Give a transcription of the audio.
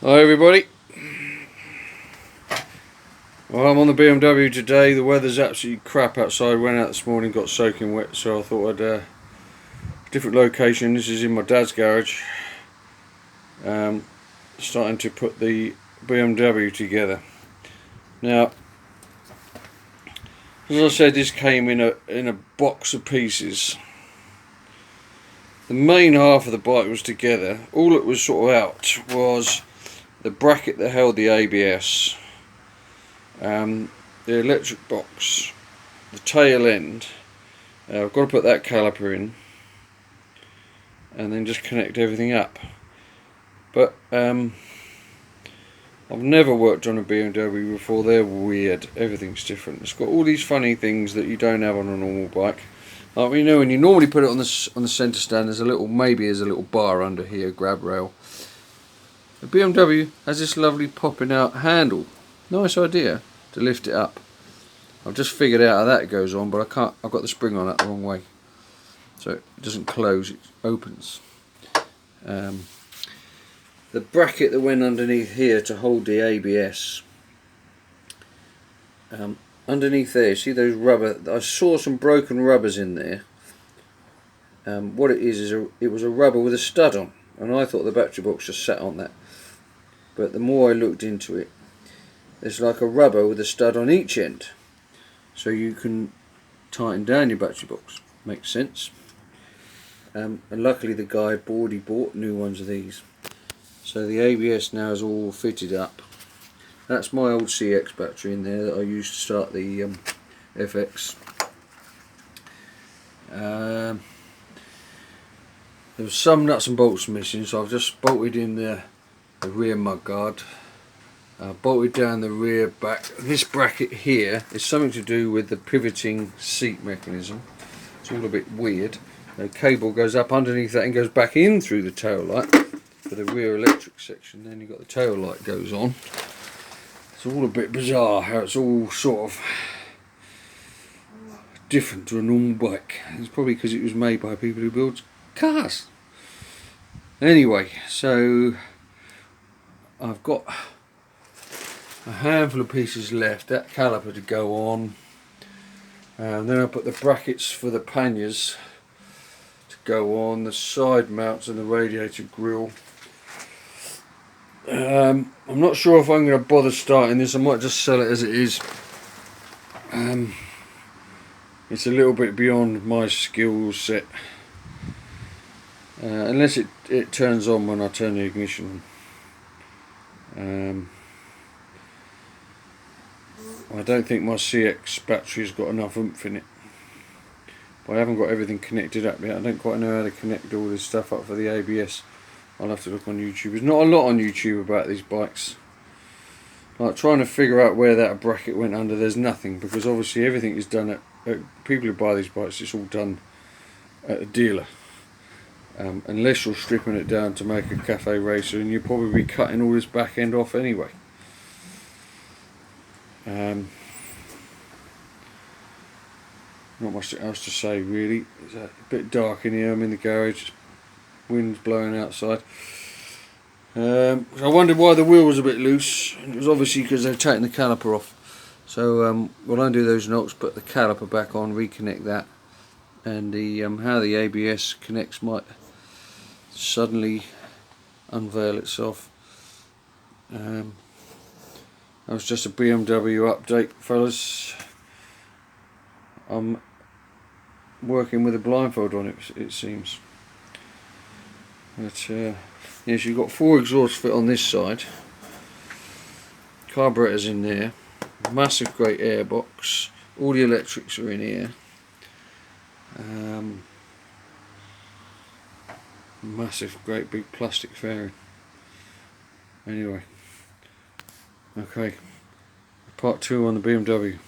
Hi everybody. Well, I'm on the BMW today. The weather's absolutely crap outside. Went out this morning, got soaking wet, so I thought I'd different location. This is in my dad's garage. Starting to put the BMW together. Now, as I said, this came in a box of pieces. The main half of the bike was together. All that was sort of out was the bracket that held the ABS, the electric box, the tail end. I've got to put that caliper in and then just connect everything up. But I've never worked on a BMW before. They're weird. Everything's different. It's got all these funny things that you don't have on a normal bike. Like, you know, when you normally put it on the centre stand, there's a little bar under here, grab rail. The BMW has this lovely popping out handle. Nice idea to lift it up. I've just figured out how that goes on, but I can't. I've got the spring on that the wrong way, so it doesn't close. It opens. The bracket that went underneath here to hold the ABS. Underneath there, see those rubber? I saw some broken rubbers in there. What it is it was a rubber with a stud on, and I thought the battery box just sat on that. But the more I looked into it, there's like a rubber with a stud on each end, so you can tighten down your battery box. Makes sense. And luckily the guy had already bought new ones of these, so the ABS now is all fitted up. That's my old CX battery in there that I used to start the FX. There was some nuts and bolts missing, so I've just bolted in the rear mudguard. Bolted down the rear back. This bracket here is something to do with the pivoting seat mechanism. It's all a bit weird. The cable goes up underneath that and goes back in through the tail light for the rear electric section. Then you've got the tail light goes on. It's all a bit bizarre how it's all sort of different to a normal bike. It's probably because it was made by people who build cars. Anyway, so I've got a handful of pieces left. That caliper to go on, and then I put the brackets for the panniers to go on, the side mounts and the radiator grille. I'm not sure if I'm going to bother starting this. I might just sell it as it is. It's a little bit beyond my skill set, unless it turns on when I turn the ignition on. I don't think my CX battery's got enough oomph in it, but I haven't got everything connected up yet. I don't quite know how to connect all this stuff up for the ABS. I'll have to look on YouTube. There's not a lot on YouTube about these bikes. Like trying to figure out where that bracket went under, there's nothing, because obviously everything is done at people who buy these bikes, it's all done at a dealer. Unless you're stripping it down to make a cafe racer, and you'll probably be cutting all this back end off anyway. Not much else to say really. It's a bit dark in here. I'm in the garage, wind's blowing outside. I wondered why the wheel was a bit loose, and it was obviously because they've taken the caliper off. So we'll undo those knocks, put the caliper back on, reconnect that, and the how the ABS connects might suddenly unveil itself. That was just a BMW update, fellas. I'm working with a blindfold on it seems. But yes, you've got 4 exhaust fit on this side, carburetors in there, massive great airbox, all the electrics are in here, massive great big plastic fairing. Anyway, okay, part 2 on the BMW.